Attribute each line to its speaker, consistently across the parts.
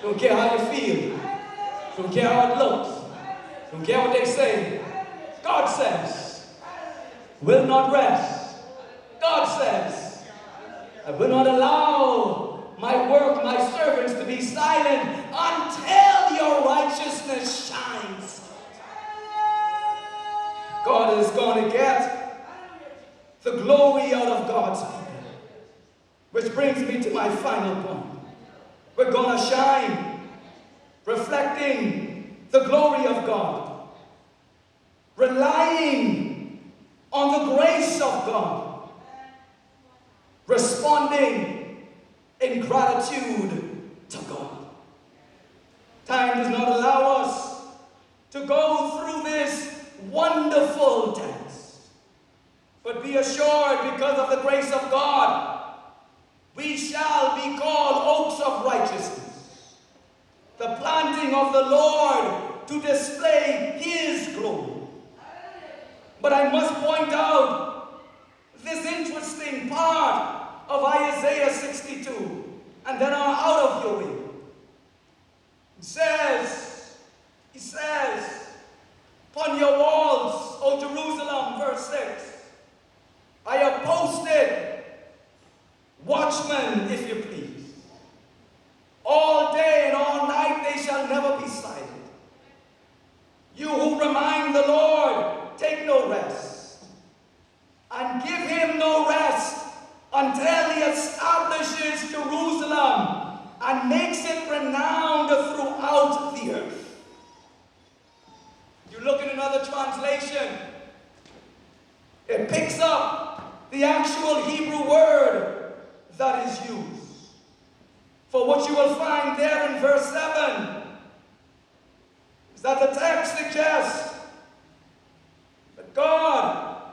Speaker 1: Don't care how you feel. Don't care how it looks. Don't care what they say. God says, will not rest. God says, I will not allow my work, my servants to be silent until your righteousness shines. God is going to get the glory out of God's people. Which brings me to my final point. We're going to shine, reflecting the glory of God, relying on the grace of God, responding in gratitude to God. Time does not allow us to go through this wonderful text, but be assured, because of the grace of God, we shall be called oaks of righteousness, the planting of the Lord to display His glory. But I must point out this interesting part of Isaiah 62, and then I'm out of your way. He says, upon your walls, O Jerusalem, verse 6, I have posted watchmen, if you please. All day and all night they shall never be silent. You who remind the Lord, take no rest, and give Him no rest until He establishes Jerusalem and makes it renowned throughout the earth. You look at another translation, it picks up the actual Hebrew word that is used. For what you will find there in verse 7 is that the text suggests that God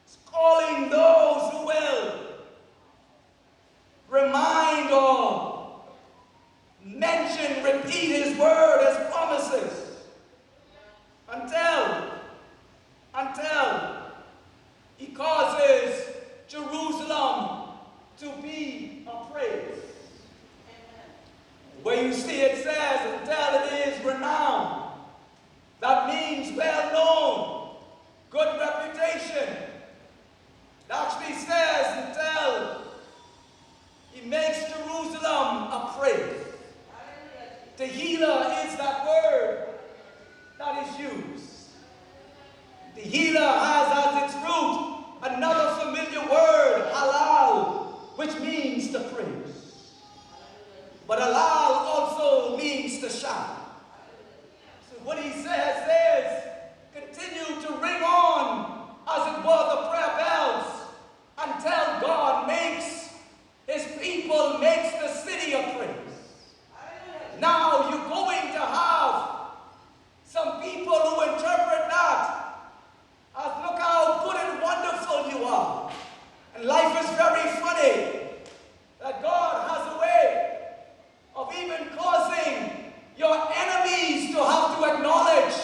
Speaker 1: is calling those who will remind or mention, repeat His word, His promises, until He causes Jerusalem to be appraised. Where you see it says, until it is renowned. That means well known, good reputation. It actually says until He makes Jerusalem appraised. Tehillah is that word that is used. Tehillah has as its root another familiar word, halal, which means to praise. But halal also means to shine. So what he says is, continue to ring on, as it were, the prayer bells, until God makes His people, makes the city a praise. Now you're going to have some people who interpret that as, look how good and wonderful you are. And life is very funny that God has a way of even causing your enemies to have to acknowledge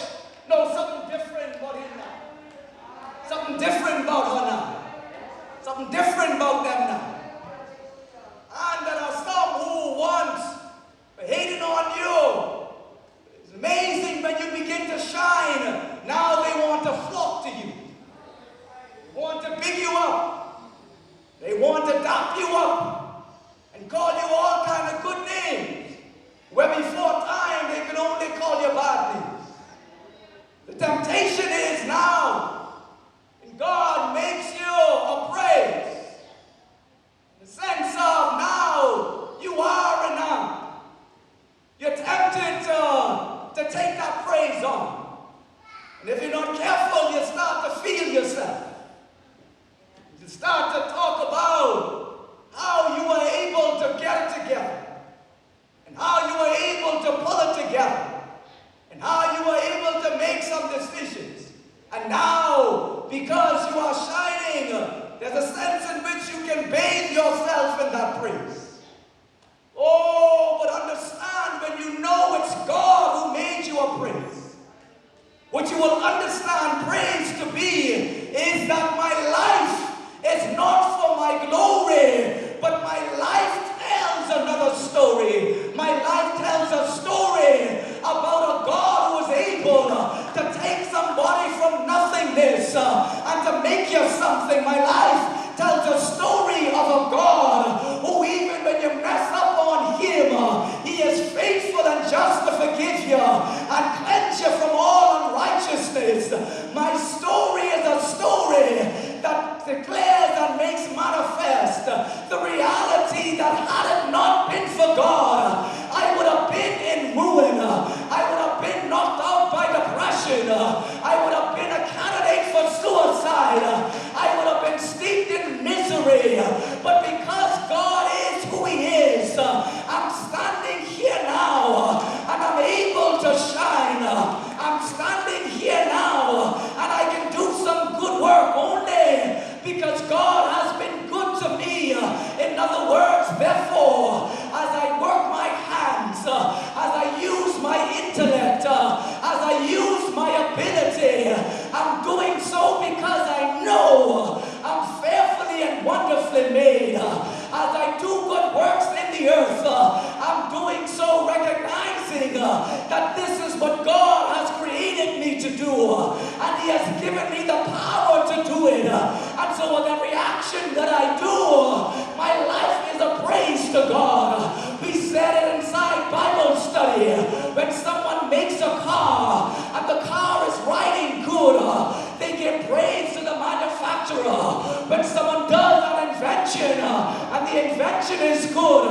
Speaker 1: invention, and the invention is good.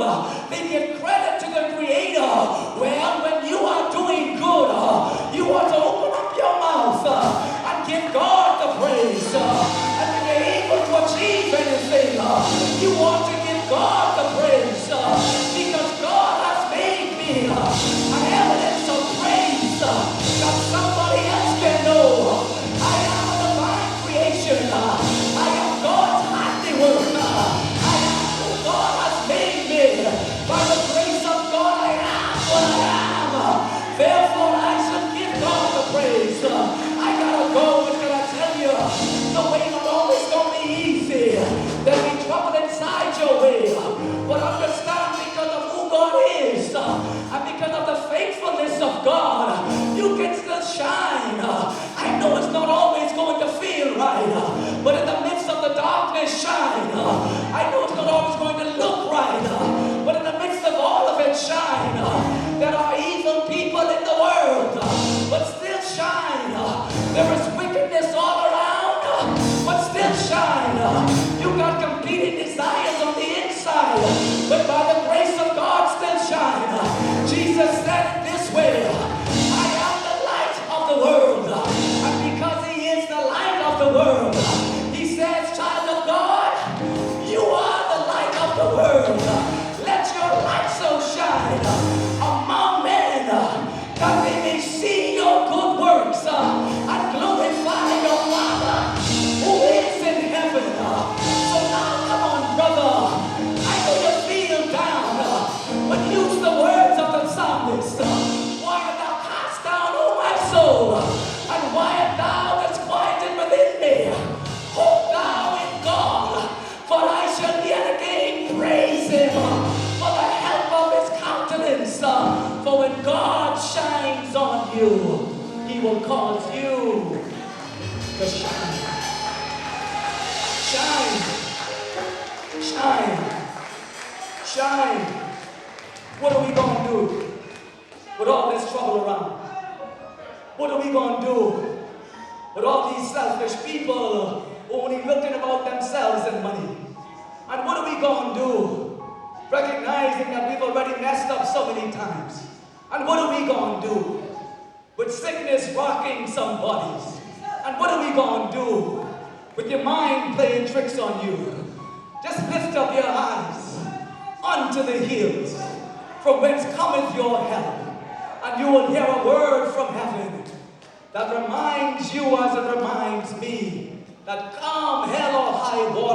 Speaker 1: They give credit to the Creator. Well, when you are doing good, you want to open up your mouth and give God the praise. And when you're able to achieve anything, you want to give God the praise. Because God has made me an evidence of praise that somebody else can know. I am a divine creation. I am God's handiwork. I am who God has made me. By the grace of God, I am what I am. Therefore, I should give God the praise. I gotta go, but can I tell you, the way not always gonna be easy. There'll be trouble inside your way. But understand, because of who God is, and because of the faithfulness of God, you can still shine. I know it's not always going to feel right, but in the midst of the darkness, shine. I know it's not always going to look right, but in the midst of all of it, shine. There are evil people in the world, but still shine. There is wickedness all around, but still shine. You got competing desires on the inside, but by the grace of God, still shine. Jesus said it this way, I am the light of the world. And because He is the light of the world, He says, child of God, you are the light of the world. Let your light so shine among men that they may see your good works and glorify your Father who is in heaven. So now, come on, brother. I know you feel down, but use the words of the psalmist. Why art thou cast down, O my soul? And why art thou disquieted within me? Hope thou in God, for I shall yet again praise Him for the help of His countenance. For when God shines on you, He will cause you to shine. Shine. Shine. Shine. What are we going to do with all this trouble around? What are we going to do with all these selfish people only looking about themselves and money? And what are we going to do, recognizing that we've already messed up so many times? And what are we going to do with sickness rocking some bodies? And what are we going to do with your mind playing tricks on you? Just lift up your eyes unto the hills, from whence cometh your help. And you will hear a word from heaven that reminds you, as it reminds me, that come hell or high water,